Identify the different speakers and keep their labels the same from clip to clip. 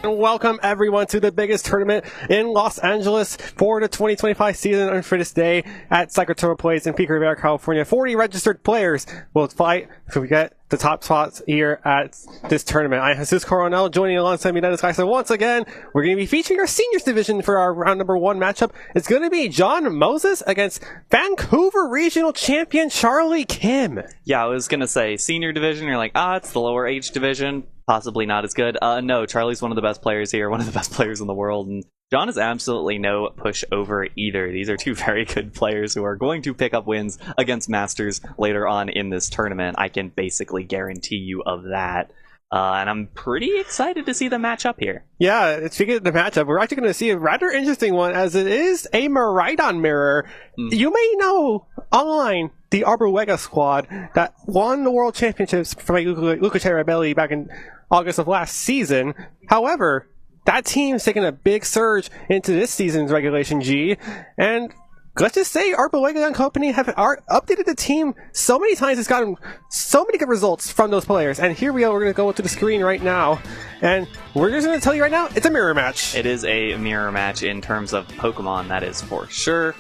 Speaker 1: Welcome everyone to the biggest tournament in Los Angeles for the 2025 season on for this day at Cyclotron Place in Pico Rivera, California. 40 registered players will fight to get the top spots here at this tournament. I'm Jesus Coronel, joining alongside me this guy. So once again, we're going to be featuring our seniors division for our round number 1 matchup. It's going to be John Moses against Vancouver Regional Champion Charlie Kim.
Speaker 2: Yeah, I was going to say senior division. You're like, it's the lower age division. Possibly not as good. No, Charlie's one of the best players here, one of the best players in the world, and John is absolutely no pushover either. These are two very good players who are going to pick up wins against Masters later on in this tournament. I can basically guarantee you of that. And I'm pretty excited to see them match up here.
Speaker 1: Yeah, speaking of the matchup, we're actually going to see a rather interesting one, as it is a Miraidon mirror. You may know online the Arbolega squad that won the World Championships for Luca Cherabelli back in August of last season. However, that team's taken a big surge into this season's Regulation G, and let's just say Arbolega and company have updated the team so many times. It's gotten so many good results from those players. And here we go. We're going to go to the screen right now. And we're just going to tell you right now, it's a mirror match.
Speaker 2: It is a mirror match in terms of Pokemon, that is for sure.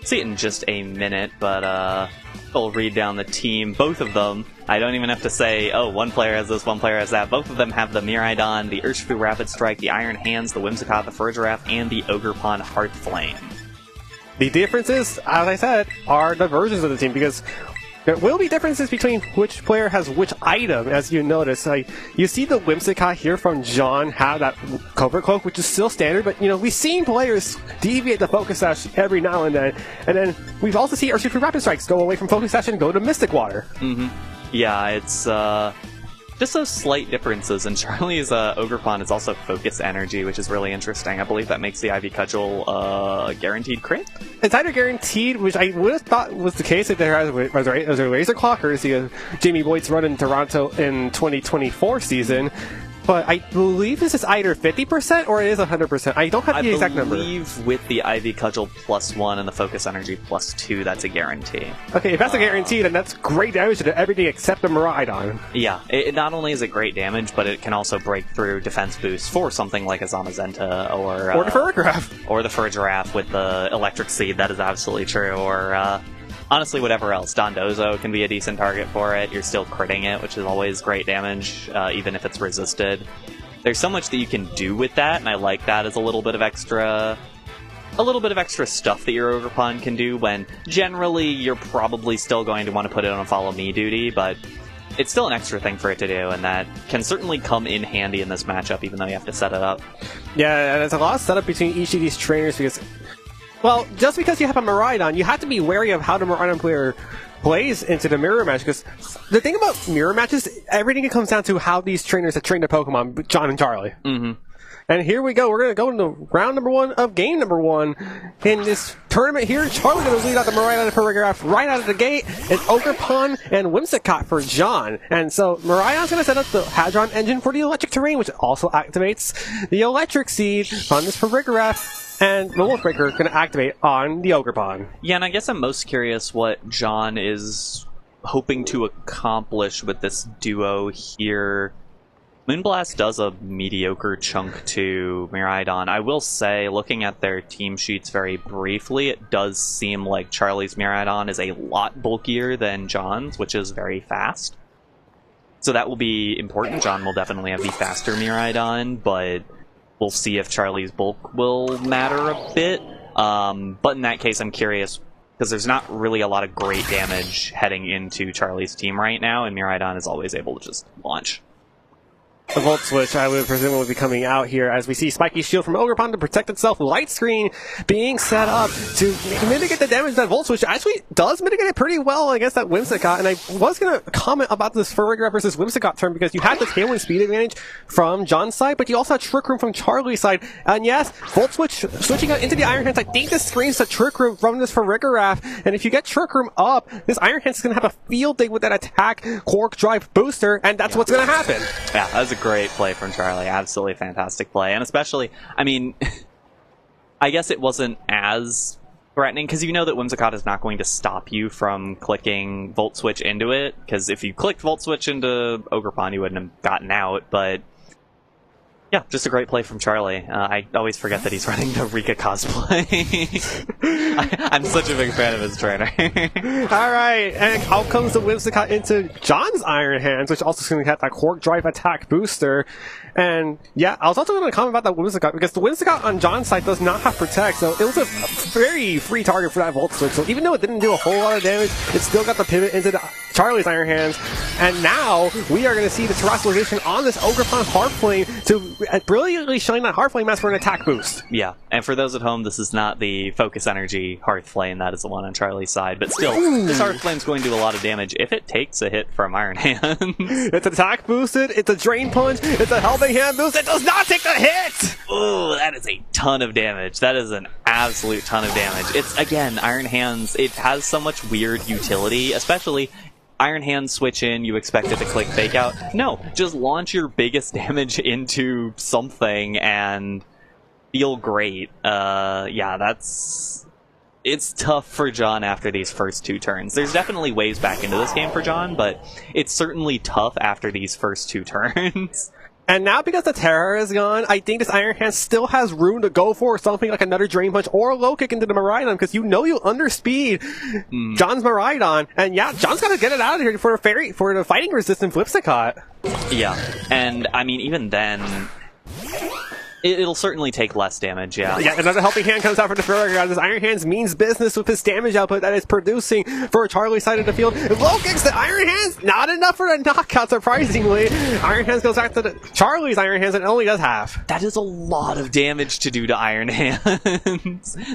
Speaker 2: See it in just a minute, but we'll read down the team. Both of them, I don't even have to say, one player has this, one player has that. Both of them have the Miraidon, the Urshifu Rapid Strike, the Iron Hands, the Whimsicott, the Farigiraf, and the Ogerpon Heartflame.
Speaker 1: The differences, as I said, are the versions of the team, because there will be differences between which player has which item, as you notice. You see the Whimsicott here from John have that Covert Cloak, which is still standard, but we've seen players deviate the Focus Sash every now and then we've also seen Urshifu Rapid Strikes go away from Focus Sash and go to Mystic Water.
Speaker 2: Yeah, it's just those slight differences, and Charlie's Ogerpon is also Focus Energy, which is really interesting. I believe that makes the Ivy Cudgel guaranteed crit?
Speaker 1: It's either guaranteed, which I would have thought was the case if there was a Razor Claw, courtesy of Jamie Boyd's run in Toronto in 2024 season. But I believe this is either 50% or it is 100%. I don't have the exact number.
Speaker 2: I believe with the Ivy Cudgel +1 and the Focus Energy +2, that's a guarantee.
Speaker 1: Okay, if that's a guarantee, then that's great damage to everything except the Miraidon.
Speaker 2: Yeah, it not only is it great damage, but it can also break through defense boost for something like a Zamazenta or
Speaker 1: the Farigiraf.
Speaker 2: Or the Farigiraf with the Electric Seed. That is absolutely true. Or honestly, whatever else. Dondozo can be a decent target for it. You're still critting it, which is always great damage, even if it's resisted. There's so much that you can do with that, and I like that as a little bit of extra stuff that your Ogerpon can do, when generally you're probably still going to want to put it on a follow me duty, but it's still an extra thing for it to do, and that can certainly come in handy in this matchup, even though you have to set it up. Yeah,
Speaker 1: and there's a lot of setup between each of these trainers, because, well, just because you have a Miraidon, you have to be wary of how the Miraidon player plays into the mirror match, because the thing about mirror matches, everything comes down to how these trainers have trained their Pokemon, John and Charlie. And here we go. We're going to go into round number 1 of game number 1 in this tournament here. Charlie's going to lead out the Miraidon and Farigiraf right out of the gate. It's Ogerpon and Whimsicott for John. And so Miraidon's going to set up the Hadron engine for the electric terrain, which also activates the Electric Seed on this Farigiraf. And the Wolf Breaker going to activate on the Ogerpon.
Speaker 2: Yeah, and I guess I'm most curious what John is hoping to accomplish with this duo here. Moonblast does a mediocre chunk to Miraidon. I will say, looking at their team sheets very briefly, it does seem like Charlie's Miraidon is a lot bulkier than John's, which is very fast. So that will be important. John will definitely have the faster Miraidon, but we'll see if Charlie's bulk will matter a bit. But in that case, I'm curious, because there's not really a lot of great damage heading into Charlie's team right now, and Miraidon is always able to just launch.
Speaker 1: The Volt Switch, I would presume, will be coming out here as we see Spiky Shield from Ogerpon to protect itself. Light Screen being set up to mitigate the damage that Volt Switch actually does mitigate it pretty well against that Whimsicott. And I was going to comment about this Farigiraf versus Whimsicott turn, because you had the Tailwind speed advantage from John's side, but you also had Trick Room from Charlie's side. And yes, Volt Switch switching out into the Iron Hands. I think this screams the Trick Room from this Farigiraf. And if you get Trick Room up, this Iron Hands is going to have a field day with that attack Quark Drive booster, and that's what's going to happen.
Speaker 2: Yeah, that was a great play from Charlie. Absolutely fantastic play. And especially, I mean, I guess it wasn't as threatening, because you know that Whimsicott is not going to stop you from clicking Volt Switch into it, because if you clicked Volt Switch into Ogerpon, you wouldn't have gotten out, but Yeah, just a great play from Charlie. I always forget that he's running the Rika cosplay. I'm such a big fan of his trainer.
Speaker 1: Alright, and out comes the Whimsicott into John's Iron Hands, which also is going to have that Quark Drive attack booster. And yeah, I was also going to comment about that Whimsicott, because the Whimsicott on John's side does not have Protect, so it was a very free target for that Volt Switch. So even though it didn't do a whole lot of damage, it still got the pivot into Charlie's Iron Hands. And now we are going to see the terrestrialization on this Ogerpon Heartflame to brilliantly shine that Heartflame Mask for an attack boost.
Speaker 2: Yeah, and for those at home, this is not the Focus Energy Heartflame, that is the one on Charlie's side, but still, this Heartflame's going to do a lot of damage if it takes a hit from Iron Hands.
Speaker 1: It's attack boosted, it's a Drain Punch, it's a Helping Hand boost, it does not take the hit!
Speaker 2: Ooh, that is a ton of damage. That is an absolute ton of damage. It's, again, Iron Hands, it has so much weird utility, especially Iron Hands switch in, you expect it to click Fake Out. No, just launch your biggest damage into something and feel great. Yeah, it's tough for John after these first two turns. There's definitely ways back into this game for John, but it's certainly tough after these first two turns.
Speaker 1: And now because the Terror is gone, I think this Iron Hand still has room to go for something like another Drain Punch or a low kick into the Miraidon, because you know you'll underspeed John's Miraidon. And yeah, John's got to get it out of here for the fighting resistant Whimsicott.
Speaker 2: Yeah, and I mean, even then, it'll certainly take less damage, yeah.
Speaker 1: Yeah, another Helping Hand comes out for the Farragon. This Iron Hands means business with his damage output that is producing for Charlie's side of the field. Low kicks the Iron Hands, not enough for the knockout, surprisingly. Iron Hands goes back to Charlie's Iron Hands and it only does half.
Speaker 2: That is a lot of damage to do to Iron Hands.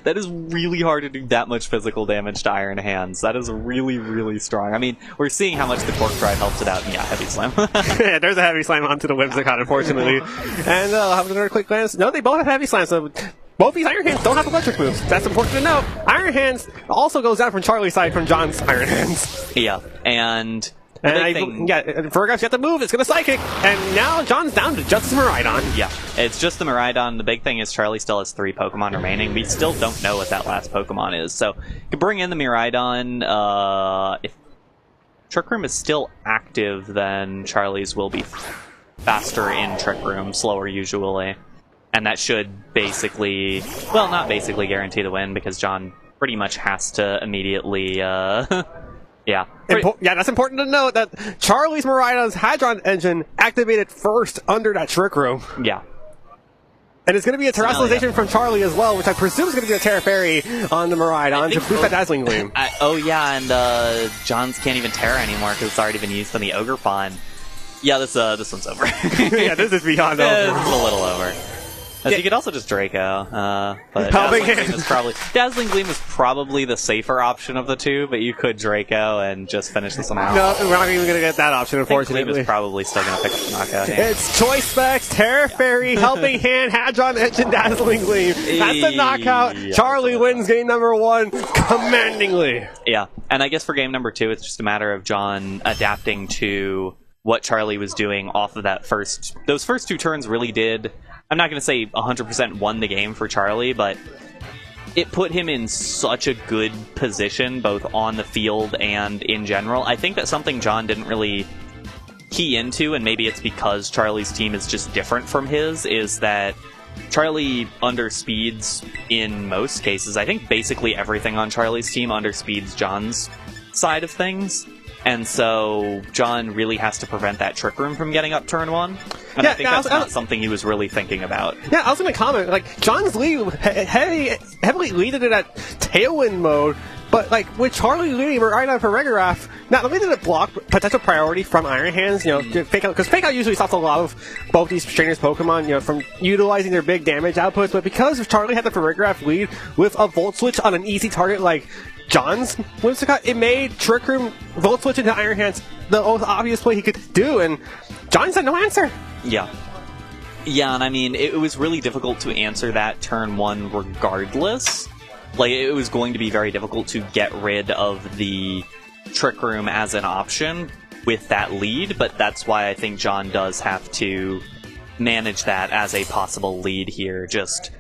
Speaker 2: That is really hard to do that much physical damage to Iron Hands. That is really, really strong. I mean, we're seeing how much the Quark Drive helps it out, and yeah, Heavy Slam.
Speaker 1: Yeah, there's a Heavy Slam onto the Whimsicott, unfortunately. And I'll have another quick glance. No, they both have Heavy Slams, so both these Iron Hands don't have electric moves. That's important to know. Iron Hands also goes down from Charlie's side from John's Iron Hands.
Speaker 2: Yeah, and
Speaker 1: Fergaf's got the move, it's gonna Psychic, and now John's down to just his Miraidon.
Speaker 2: Yeah, it's just the Miraidon. The big thing is Charlie still has 3 Pokemon remaining. We still don't know what that last Pokemon is, so you can bring in the Miraidon. If Trick Room is still active, then Charlie's will be faster in Trick Room, slower usually. And that should basically, well, not basically guarantee the win, because John pretty much has to immediately, yeah.
Speaker 1: Yeah, that's important to note, that Charlie's Miraidon's Hadron Engine activated first under that Trick Room.
Speaker 2: Yeah.
Speaker 1: And it's going to be a terrestrialization from Charlie as well, which I presume is going to be a Terra Fairy on the Miraidon to boost that Dazzling Gleam.
Speaker 2: Oh yeah, and John's can't even Terra anymore because it's already been used on the Ogerpon. Yeah, this one's over.
Speaker 1: Yeah, this is beyond over.
Speaker 2: This is a little over. You could also just Draco, but Dazzling Gleam is probably the safer option of the two, but you could Draco and just finish this one out.
Speaker 1: No, we're not even going to get that option, unfortunately.
Speaker 2: Gleam is probably still going to pick up the knockout. Yeah.
Speaker 1: It's Choice Specs, Terra Fairy, Helping Hand, Hadron Engine, Dazzling Gleam. That's the knockout. Yeah, Charlie wins game number 1 commandingly.
Speaker 2: Yeah, and I guess for game number 2, it's just a matter of John adapting to what Charlie was doing off of those first 2 turns really did. I'm not going to say 100% won the game for Charlie, but it put him in such a good position, both on the field and in general. I think that's something John didn't really key into, and maybe it's because Charlie's team is just different from his, is that Charlie underspeeds in most cases. I think basically everything on Charlie's team underspeeds John's side of things. And so John really has to prevent that Trick Room from getting up turn 1. And I think that's not something he was really thinking about.
Speaker 1: Yeah, I was going to comment, like, John's lead heavily leaded it at Tailwind mode, but, like, with Charlie leading Miraidon for Regiroth, not only did it block potential priority from Iron Hands, you know, Fake Out, because Fake Out usually stops a lot of both these trainers' Pokemon, you know, from utilizing their big damage outputs, but because Charlie had the Regiroth lead with a Volt Switch on an easy target like John's Whimsicott, it made Trick Room Volt Switch into Iron Hands the most obvious play he could do, and John had no answer.
Speaker 2: Yeah. Yeah, and I mean, it was really difficult to answer that turn 1 regardless. Like, it was going to be very difficult to get rid of the Trick Room as an option with that lead, but that's why I think John does have to manage that as a possible lead here. Just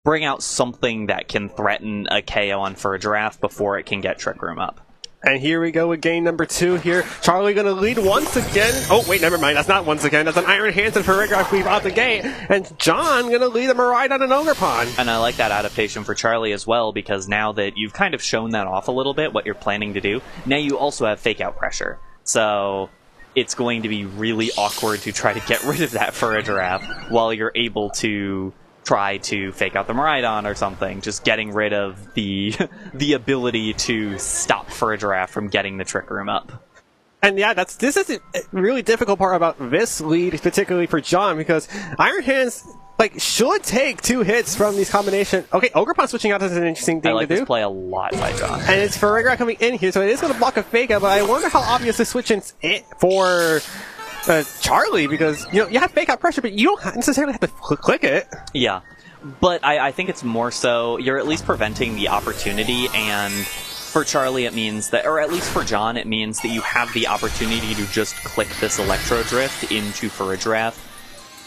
Speaker 2: bring out something that can threaten a KO on Farigiraf before it can get Trick Room up.
Speaker 1: And here we go with game number 2 here. Charlie gonna lead once again. Oh, wait, never mind. That's not once again. That's an Iron Hands and Farigiraf weave out the gate. And John gonna lead a Miraidon and Ogerpon.
Speaker 2: And I like that adaptation for Charlie as well, because now that you've kind of shown that off a little bit, what you're planning to do, now you also have fake out pressure. So it's going to be really awkward to try to get rid of that Farigiraf while you're able to try to fake out the Miraidon or something, just getting rid of the ability to stop Farigiraf from getting the Trick Room up.
Speaker 1: And yeah, this is a really difficult part about this lead, particularly for John, because Iron Hands should take 2 hits from these combinations. Okay, Ogerpon switching out is an interesting thing
Speaker 2: I like
Speaker 1: to do.
Speaker 2: this play a lot by John.
Speaker 1: And it's Farigiraf coming in here, so it is going to block a fake out, but I wonder how obvious the switch is for Charlie, because you have fake out pressure, but you don't necessarily have to click it.
Speaker 2: Yeah, but I think it's more so you're at least preventing the opportunity, and for Charlie it means that, or at least for John, it means that you have the opportunity to just click this Electro Drift into Farigiraf,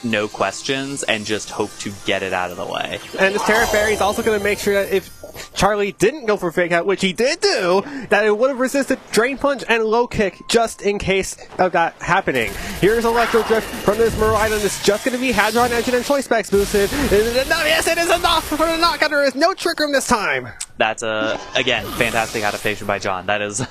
Speaker 2: no questions, and just hope to get it out of the way.
Speaker 1: And this Terra Fairy is also going to make sure that if Charlie didn't go for fake out, which he did do, that it would have resisted Drain Punch and Low Kick just in case of that happening. Here's Electro Drift from this Miraidon. It's just going to be Hadron Engine and Choice Specs boosted. Yes, it is enough for the knockout. There is no Trick Room this time.
Speaker 2: That's again, fantastic adaptation by John. That is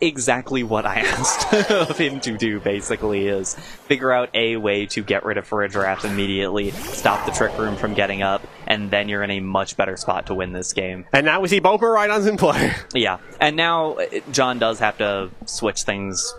Speaker 2: exactly what I asked of him to do, basically, is figure out a way to get rid of Farigiraf immediately, stop the Trick Room from getting up, and then you're in a much better spot to win this game.
Speaker 1: And now we see both Miraidons in play.
Speaker 2: Yeah, and now John does have to switch things,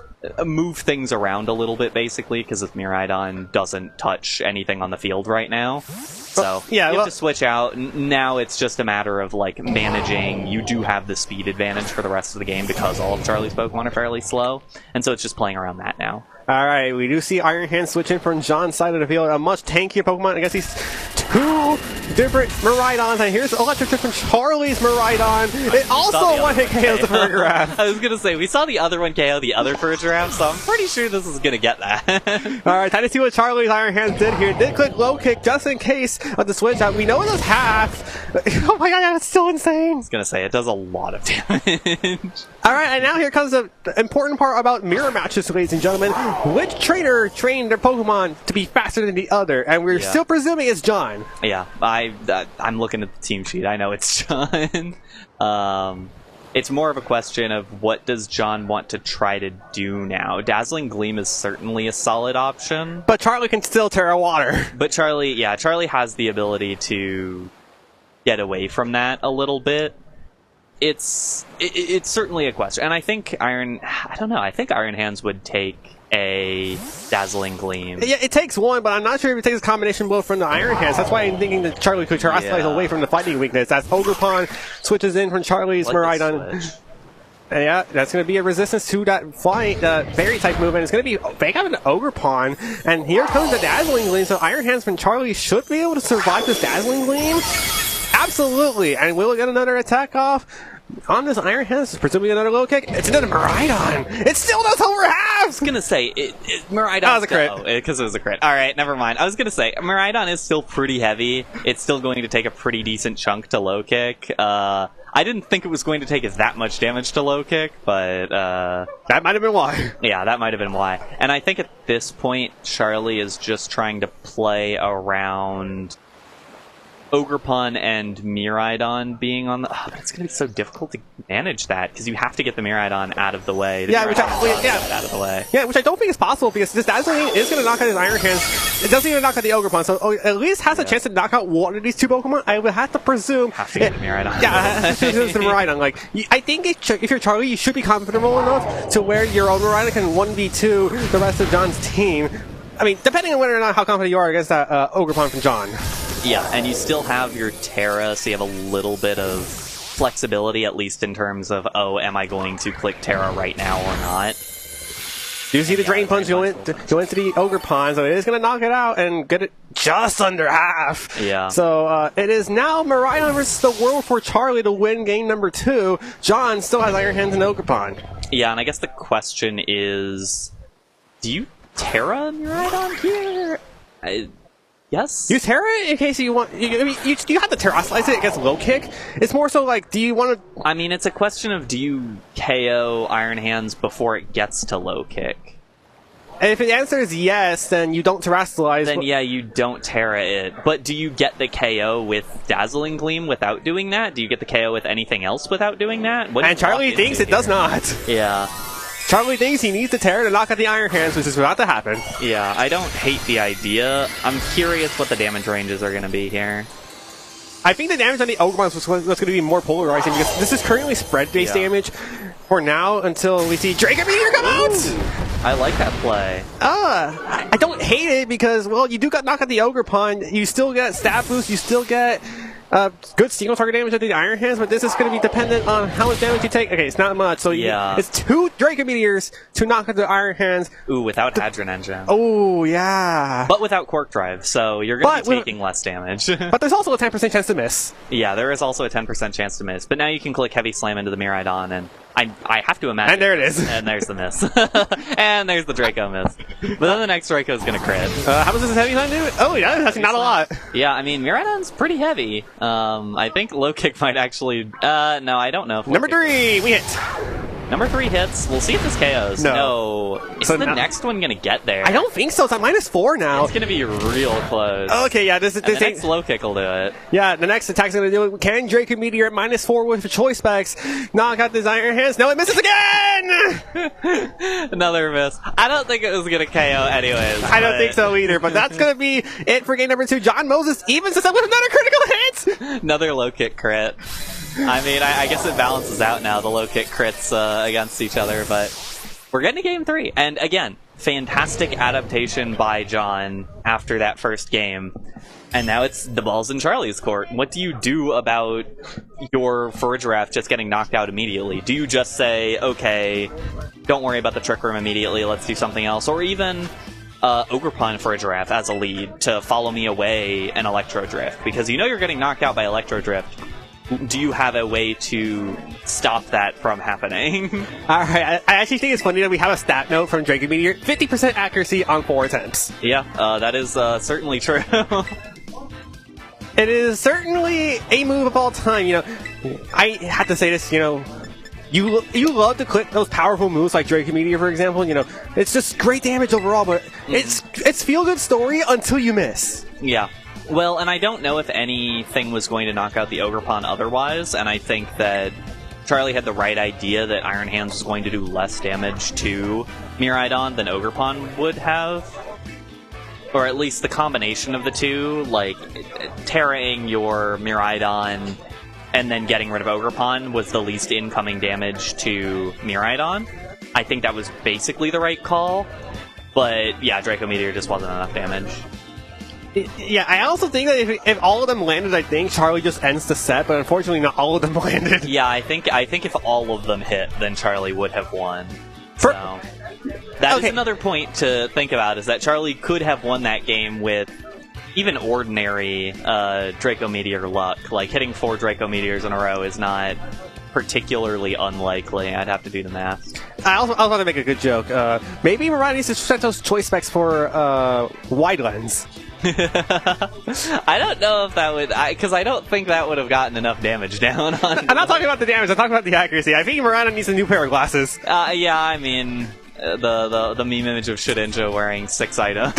Speaker 2: move things around a little bit, basically, because if Miraidon doesn't touch anything on the field right now. So
Speaker 1: yeah,
Speaker 2: you have to switch out. Now it's just a matter of managing. You do have the speed advantage for the rest of the game because all of Charlie's Pokemon are fairly slow, and so it's just playing around that now.
Speaker 1: Alright, we do see Iron Hands switching from John's side of the field. A much tankier Pokemon. I guess he's 2 different Miraidons. And here's Electric Drift from Charlie's Miraidon. It also one-hit KOs the Farigiraf.
Speaker 2: I was going to say, we saw the other one KO the other Farigiraf, so I'm pretty sure this is going to get that.
Speaker 1: Alright, time to see what Charlie's Iron Hands did here. Did click Low Kick just in case of the switch out. We know it does half. Oh my god, that's still insane.
Speaker 2: I was going to say, it does a lot of damage.
Speaker 1: Alright, and now here comes the important part about mirror matches, ladies and gentlemen. Which trainer trained their Pokemon to be faster than the other? And we're still presuming it's John.
Speaker 2: Yeah, I'm looking at the team sheet. I know it's John. It's more of a question of what does John want to try to do now. Dazzling Gleam is certainly a solid option.
Speaker 1: But Charlie can still Terra Water.
Speaker 2: But Charlie has the ability to get away from that a little bit. It's certainly a question. And I think Iron Hands would take a Dazzling Gleam.
Speaker 1: Yeah, it takes one, but I'm not sure if it takes a combination blow from the Iron Hands. That's why I'm thinking that Charlie could terrestrialize away from the fighting weakness. As Ogerpon switches in from Charlie's Miraidon. Yeah, that's going to be a resistance to that fairy type move, and it's going to be fake out an Ogerpon. And here comes the Dazzling Gleam, so Iron Hands from Charlie should be able to survive this Dazzling Gleam. Absolutely, and will it get another attack off? On this Iron Hands, presumably another Low Kick. It's another Miraidon. It still does over half.
Speaker 2: I was gonna say Miraidon.
Speaker 1: That was a crit
Speaker 2: because it was a crit. All right, never mind. I was gonna say Miraidon is still pretty heavy. It's still going to take a pretty decent chunk to Low Kick. I didn't think it was going to take that much damage to Low Kick, but
Speaker 1: that might have been why.
Speaker 2: Yeah, that might have been why. And I think at this point, Charlie is just trying to play around Ogerpon and Miraidon being on the... but it's going to be so difficult to manage that, because you have to get the Miraidon out of the way.
Speaker 1: Out of
Speaker 2: the way.
Speaker 1: Yeah, which I don't think is possible, because this Dazzling is going to knock out his Iron Hands. It doesn't even knock out the Ogerpon, so at least has a chance to knock out one of these 2 Pokemon. I would have to presume...
Speaker 2: Have to get the Miraidon.
Speaker 1: Yeah, the Miraidon. I think if you're Charlie, you should be comfortable enough to where your own Miraidon can 1v2 the rest of John's team. I mean, depending on whether or not how confident you are against that Ogerpon from John.
Speaker 2: Yeah, and you still have your Terra, so you have a little bit of flexibility, at least in terms of, am I going to click Terra right now or not?
Speaker 1: You see the Drain Punch go into the Ogerpon, so it is going to knock it out and get it just under half.
Speaker 2: Yeah.
Speaker 1: So it is now Miraidon versus the world for Charlie to win game number 2. John still has Iron Hands and Ogerpon.
Speaker 2: Yeah, and I guess the question is, do you Terra Miraidon here? Yes.
Speaker 1: Use Terra in case you want. You have to terrestrialize it against low kick. It's more so like, do you want to?
Speaker 2: I mean, it's a question of do you KO Iron Hands before it gets to low kick?
Speaker 1: And if the answer is yes, then you don't terrestrialize.
Speaker 2: Then yeah, you don't Terra it. But do you get the KO with Dazzling Gleam without doing that? Do you get the KO with anything else without doing that?
Speaker 1: And Charlie thinks it does not.
Speaker 2: Yeah.
Speaker 1: Charlie thinks he needs the Terra to knock out the Iron Hands, which is about to happen.
Speaker 2: Yeah, I don't hate the idea. I'm curious what the damage ranges are going to be here.
Speaker 1: I think the damage on the Ogremon was going to be more polarizing because this is currently spread-based damage for now until we see Draco Meteor come out!
Speaker 2: I like that play.
Speaker 1: I don't hate it because, well, you do knock out the Ogerpon, you still get stat boost, you still get good single target damage with the Iron Hands, but this is going to be dependent on how much damage you take. Okay, it's not much, so it's 2 Draco Meteors to knock out the Iron Hands.
Speaker 2: Ooh, without Hadron Engine.
Speaker 1: Oh, yeah.
Speaker 2: But without Quark Drive, so you're going to be taking less damage.
Speaker 1: But there's also a 10% chance to miss.
Speaker 2: Yeah, there is also a 10% chance to miss, but now you can click Heavy Slam into the Miraidon, and I have to imagine.
Speaker 1: And there it is.
Speaker 2: And there's the miss. And there's the Draco miss. But then the next Draco is going to crit.
Speaker 1: How much does this Heavy Slam do? Oh, yeah, that's not a lot.
Speaker 2: Yeah, I mean, Miraidon's pretty heavy. I think low kick might actually... no, I don't know.
Speaker 1: Number 3, we hit.
Speaker 2: Number 3 hits. We'll see if this KOs. No. Is the next one going to get there?
Speaker 1: I don't think so. It's at -4 now.
Speaker 2: It's going to be real close.
Speaker 1: Okay, yeah. This
Speaker 2: the next low kick will do it.
Speaker 1: Yeah, the next attack's going to do it. Can Draco Meteor at -4 with choice specs knock out this Iron Hands? No, it misses again!
Speaker 2: Another miss. I don't think it was going to KO anyways.
Speaker 1: I don't think so either, but that's going to be it for game number 2. John Moses evens us up with another critical hit!
Speaker 2: Another low kick crit. I mean, I guess it balances out now, the low kick crits against each other, but we're getting to game 3. And again, fantastic adaptation by John after that first game. And now it's the ball's in Charlie's court. What do you do about your Farigiraf just getting knocked out immediately? Do you just say, okay, don't worry about the Trick Room immediately, let's do something else? Or even Ogerpon Farigiraf as a lead to follow me away and Electro Drift? Because you know you're getting knocked out by Electro Drift. Do you have a way to stop that from happening?
Speaker 1: Alright, I actually think it's funny that we have a stat note from Draco Meteor. 50% accuracy on 4 attempts.
Speaker 2: Yeah, that is certainly true.
Speaker 1: It is certainly a move of all time, you know. I have to say this, you know. You love to click those powerful moves like Draco Meteor, for example, you know. It's just great damage overall, but it's feel-good story until you miss.
Speaker 2: Yeah. Well, and I don't know if anything was going to knock out the Ogerpon otherwise, and I think that Charlie had the right idea that Iron Hands was going to do less damage to Miraidon than Ogerpon would have. Or at least the combination of the two, like Terraing your Miraidon and then getting rid of Ogerpon was the least incoming damage to Miraidon. I think that was basically the right call, but yeah, Draco Meteor just wasn't enough damage.
Speaker 1: Yeah, I also think that if all of them landed, I think Charlie just ends the set, but unfortunately not all of them landed.
Speaker 2: Yeah, I think if all of them hit, then Charlie would have won. So that is another point to think about, is that Charlie could have won that game with even ordinary Draco Meteor luck. Like, hitting 4 Draco Meteors in a row is not particularly unlikely. I'd have to do the math.
Speaker 1: I also want to make a good joke. Maybe Mariah needs to set those choice specs for wide lens.
Speaker 2: I don't know if that would, because I don't think that would have gotten enough damage down on.
Speaker 1: I'm not talking about the damage. I'm talking about the accuracy. I think Miranda needs a new pair of glasses.
Speaker 2: Yeah, I mean, the meme image of Shedinja wearing 6 items.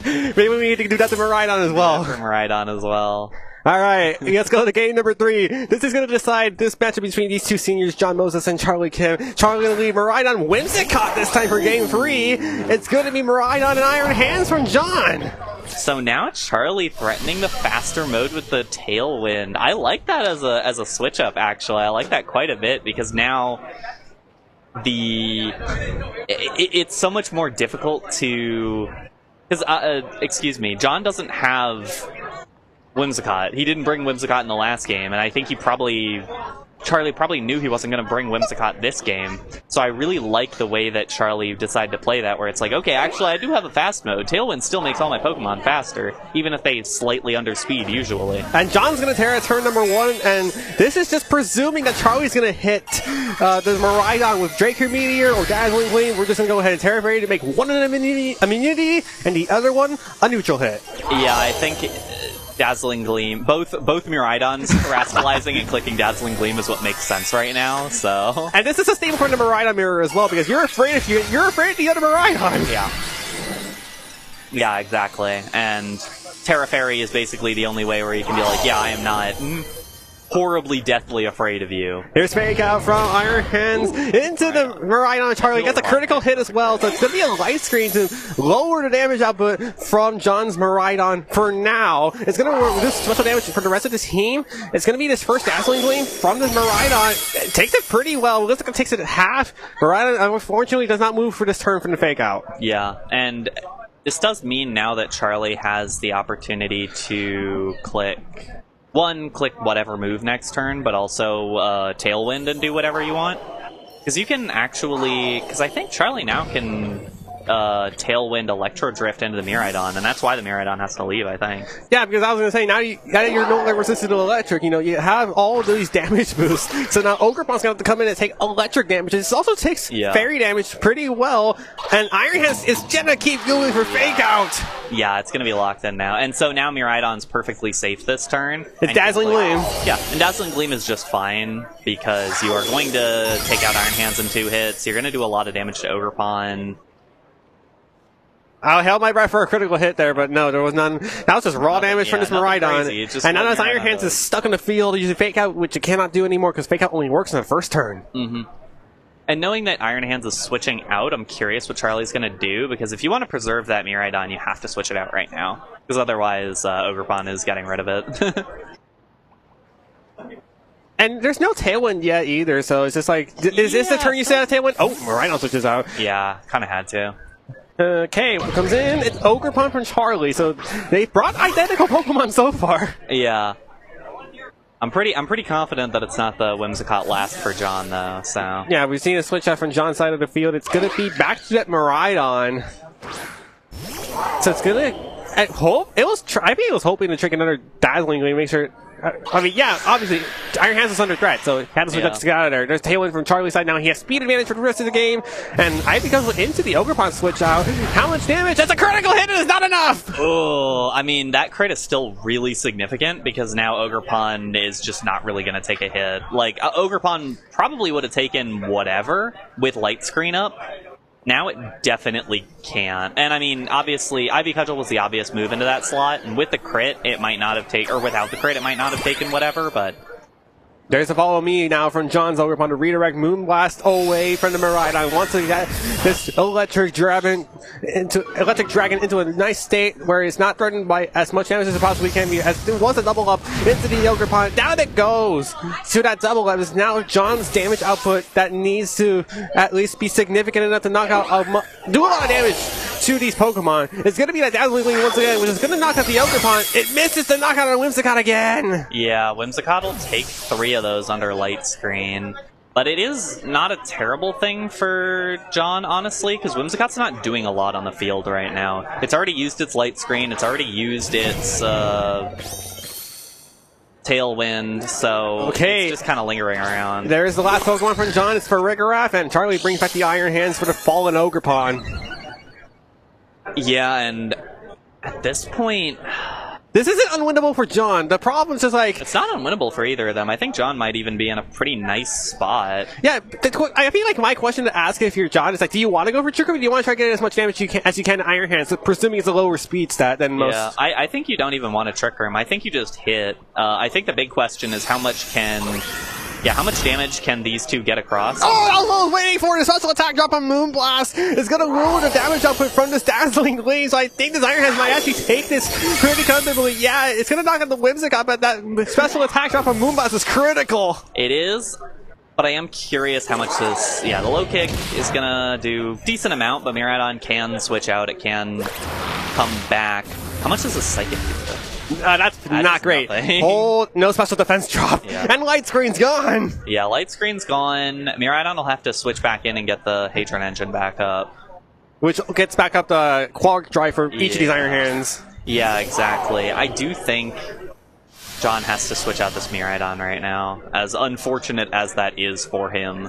Speaker 1: Maybe we need to do that to Miraidon as well.
Speaker 2: Yeah, for Miraidon as well.
Speaker 1: All right, let's go to game number 3. This is going to decide this matchup between these two seniors, John Moses and Charlie Kim. Charlie going to lead Miraidon Whimsicott this time for game 3. It's going to be Miraidon and Iron Hands from John.
Speaker 2: So now Charlie threatening the faster mode with the Tailwind. I like that as a switch up, actually. I like that quite a bit, because now it's so much more difficult to... Because, excuse me, John doesn't have Whimsicott. He didn't bring Whimsicott in the last game, and I think he probably Charlie probably knew he wasn't going to bring Whimsicott this game. So I really like the way that Charlie decided to play that, where it's like, okay, actually I do have a fast mode. Tailwind still makes all my Pokemon faster, even if they slightly underspeed usually.
Speaker 1: And John's going to Terra turn number 1, and this is just presuming that Charlie's going to hit the Miraidon with Draco Meteor or Dazzling Gleam. We're just going to go ahead and Terra Fairy to make one an immunity and the other one a neutral hit.
Speaker 2: Yeah, I think Dazzling Gleam, both Miraidons rascalizing and clicking Dazzling Gleam is what makes sense right now. So,
Speaker 1: and this is a staple for the Miraidon mirror as well, because you're afraid of you're afraid of the other Miraidon.
Speaker 2: Yeah, exactly. And Terra Fairy is basically the only way where you can be like, yeah, I am not horribly, deathly afraid of you.
Speaker 1: Here's Fake Out from Iron Hands into the Miraidon. Charlie gets a critical hit as well, so it's going to be a light screen to lower the damage output from John's Miraidon for now. It's going to reduce special damage for the rest of this team. It's going to be this first Dazzling Gleam from this Miraidon. It takes it pretty well. Looks like it takes it at half. Miraidon, unfortunately, does not move for this turn from the Fake Out.
Speaker 2: Yeah, and this does mean now that Charlie has the opportunity to click whatever move next turn, but also Tailwind and do whatever you want. Because you can actually, because I think Charlie now can Tailwind Electro Drift into the Miraidon, and that's why the Miraidon has to leave, I think.
Speaker 1: Yeah, because I was going to say, now that you're no longer resistant to electric, you have all of these damage boosts. So now Ogerpon's going to have to come in and take electric damage. It also takes fairy damage pretty well, and Iron Hands is going to keep going for Fake Out.
Speaker 2: Yeah, it's going to be locked in now. And so now Miraidon's perfectly safe this turn.
Speaker 1: It's Dazzling Gleam.
Speaker 2: Yeah, and Dazzling Gleam is just fine, because you are going to take out Iron Hands in 2 hits. You're going to do a lot of damage to Ogerpon.
Speaker 1: I held my breath for a critical hit there, but no, there was none. That was just raw damage from this Miraidon. And now this Iron Hands is stuck in the field using Fake Out, which you cannot do anymore because Fake Out only works in the first turn.
Speaker 2: And knowing that Iron Hands is switching out, I'm curious what Charlie's going to do, because if you want to preserve that Miraidon, you have to switch it out right now. Because otherwise, Ogerpon is getting rid of it.
Speaker 1: And there's no Tailwind yet either, so it's just like, is this the turn you set a Tailwind? Oh, Miraidon switches out.
Speaker 2: Yeah, kind of had to.
Speaker 1: Okay, what comes in? It's Ogerpon from Charlie, so they've brought identical Pokemon so far.
Speaker 2: Yeah. I'm pretty confident that it's not the Whimsicott last for John, though, so...
Speaker 1: Yeah, we've seen a switch out from John's side of the field. It's going to be back to that Miraidon. So it's going to... I think it was hoping to trick another Dazzling Gleam, make sure... I mean, yeah, obviously, Iron Hands is under threat, so had to switch up to get out of there. There's Tailwind from Charlie's side now. He has speed advantage for the rest of the game, and I think goes into the Ogerpon switch out. How much damage? That's a critical hit, and it's not enough!
Speaker 2: Oh, I mean, that crit is still really significant, because now Ogerpon is just not really going to take a hit. Like, Ogerpon probably would have taken whatever with Light Screen up. Now it definitely can't. And I mean, obviously, Ivy Cudgel was the obvious move into that slot, and with the crit, it might not have taken, or without the crit, it might not have taken whatever, but...
Speaker 1: There's a follow me now from John's Ogerpon to redirect Moonblast away from the Miraidon. Wants to get this Electric Dragon into a nice state where it's not threatened by as much damage as it possibly can be. As it was a double up into the Ogerpon. Down it goes to that double up. Is now John's damage output that needs to at least be significant enough to knock out do a lot of damage to these Pokemon. It's going to be that Dazzling Gleam once again, which is going to knock out the Ogerpon. It misses the knockout on Whimsicott again.
Speaker 2: Yeah, Whimsicott will take 3 of those under Light Screen. But it is not a terrible thing for John, honestly, because Whimsicott's not doing a lot on the field right now. It's already used its Light Screen, it's already used its Tailwind, so it's just kind of lingering around.
Speaker 1: There's the last Pokemon from John. It's for Farigiraf, and Charlie brings back the Iron Hands for the fallen Ogerpon.
Speaker 2: Yeah, and at this point...
Speaker 1: This isn't unwinnable for John. The problem is just like...
Speaker 2: It's not unwinnable for either of them. I think John might even be in a pretty nice spot.
Speaker 1: Yeah, I feel like my question to ask if you're John is like, do you want to go for Trick, or do you want to try to get as much damage as you can to Iron Hands, presuming it's a lower speed stat than most?
Speaker 2: Yeah, I think you don't even want to Trick Room. I think you just hit. I think the big question is how much damage can these two get across?
Speaker 1: Oh, that's what I was waiting for! The special attack drop on Moonblast is going to ruin the damage output from this Dazzling Gleam, so I think this Iron Hands might actually take this pretty comfortably. Yeah, it's going to knock out the Whimsicott, but that special attack drop on Moonblast is critical.
Speaker 2: It is, but I am curious how much this... Yeah, the low kick is going to do decent amount, but Miraidon can switch out. It can come back. How much does a Psychic do?
Speaker 1: That's
Speaker 2: That
Speaker 1: not
Speaker 2: is
Speaker 1: great.
Speaker 2: nothing.
Speaker 1: Oh, no special defense drop.
Speaker 2: Yeah.
Speaker 1: And light screen's gone.
Speaker 2: Yeah, light screen's gone. Miraidon will have to switch back in and get the Hatred Engine back up.
Speaker 1: Which gets back up the Quark drive for each of these Iron Hands.
Speaker 2: Yeah, exactly. I do think John has to switch out this Miraidon right now, as unfortunate as that is for him.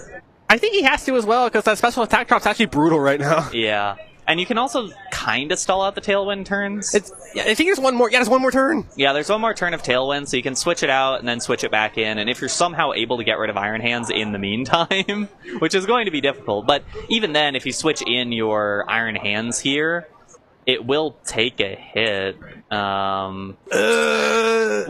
Speaker 1: I think he has to as well, because that special attack drop's actually brutal right now.
Speaker 2: Yeah. And you can also kind of stall out the Tailwind turns.
Speaker 1: I think there's one more. Yeah, there's one more turn.
Speaker 2: Yeah, there's one more turn of Tailwind, so you can switch it out and then switch it back in. And if you're somehow able to get rid of Iron Hands in the meantime, which is going to be difficult, but even then, if you switch in your Iron Hands here, it will take a hit. We'll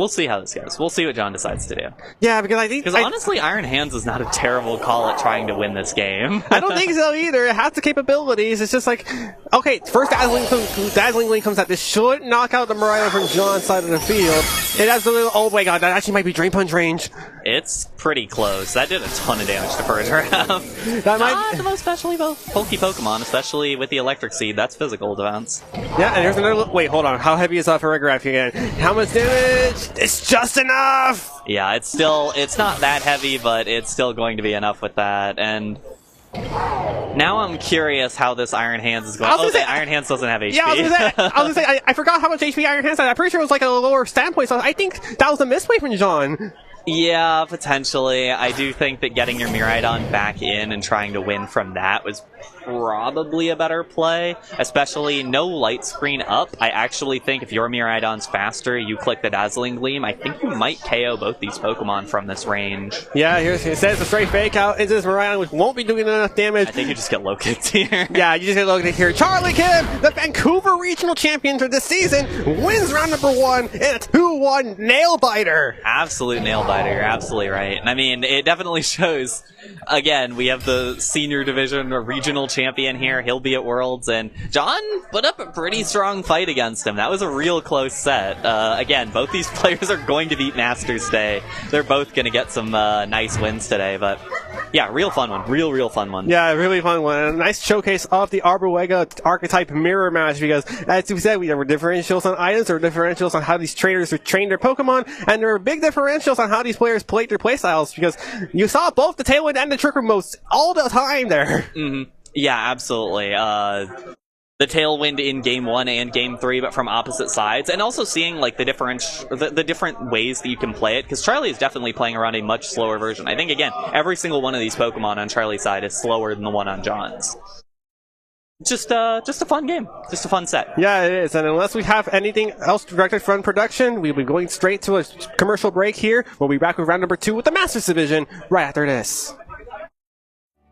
Speaker 2: see how this goes. We'll see what John decides to do.
Speaker 1: Yeah, because I think...
Speaker 2: Because honestly, Iron Hands is not a terrible call at trying to win this game.
Speaker 1: I don't think so either. It has the capabilities. It's just like, okay, first Dazzling Gleam comes out. This should knock out the Miraidon from John's side of the field. It has the little... Oh my god, that actually might be Drain Punch range.
Speaker 2: It's pretty close. That did a ton of damage to Persiramp.
Speaker 1: That might...
Speaker 2: Not the most specially bulky Pokemon, especially with the Electric Seed. That's physical defense.
Speaker 1: Yeah, and here's another... Wait, hold on. How heavy is that Farigiraf again? How much damage? It's just enough!
Speaker 2: Yeah, it's not that heavy, but it's still going to be enough with that. And now I'm curious how this Iron Hands is going. Oh, the Iron Hands doesn't have HP.
Speaker 1: Yeah, I was gonna say, I forgot how much HP Iron Hands had. I'm pretty sure it was like a lower standpoint, so I think that was a misplay from John.
Speaker 2: Yeah, potentially. I do think that getting your Miraidon back in and trying to win from that was probably a better play, especially no light screen up. I actually think if your Miraidon's faster, you click the Dazzling Gleam, I think you might KO both these Pokemon from this range.
Speaker 1: Yeah, it says a straight fake out into this Miraidon, which won't be doing enough damage.
Speaker 2: I think you just get low-kicked here.
Speaker 1: Yeah, you just get low-kicked here. Charlie Kim, the Vancouver Regional Champion for this season, wins round number 1 in a 2-1 nail-biter.
Speaker 2: Absolute nail-biter, you're absolutely right. And I mean, it definitely shows, again, we have the senior division or regional champion here. He'll be at Worlds, and John put up a pretty strong fight against him. That was a real close set. Again, both these players are going to beat Masters Day. They're both going to get some nice wins today, but yeah, real fun one. Real fun one.
Speaker 1: Yeah, really fun one. A nice showcase of the Arborwega archetype mirror match, because as we said, we have differentials on items, there are differentials on how these trainers train their Pokemon, and there are big differentials on how these players played their playstyles, because you saw both the Tailwind and the Trick Room modes all the time there.
Speaker 2: Mm-hmm. Yeah, absolutely. The Tailwind in Game 1 and Game 3, but from opposite sides, and also seeing like the different ways that you can play it, because Charlie is definitely playing around a much slower version. I think, again, every single one of these Pokemon on Charlie's side is slower than the one on John's. Just a fun game. Just a fun set.
Speaker 1: Yeah, it is. And unless we have anything else directed from production, we'll be going straight to a commercial break here. We'll be back with round number 2 with the Masters Division right after this.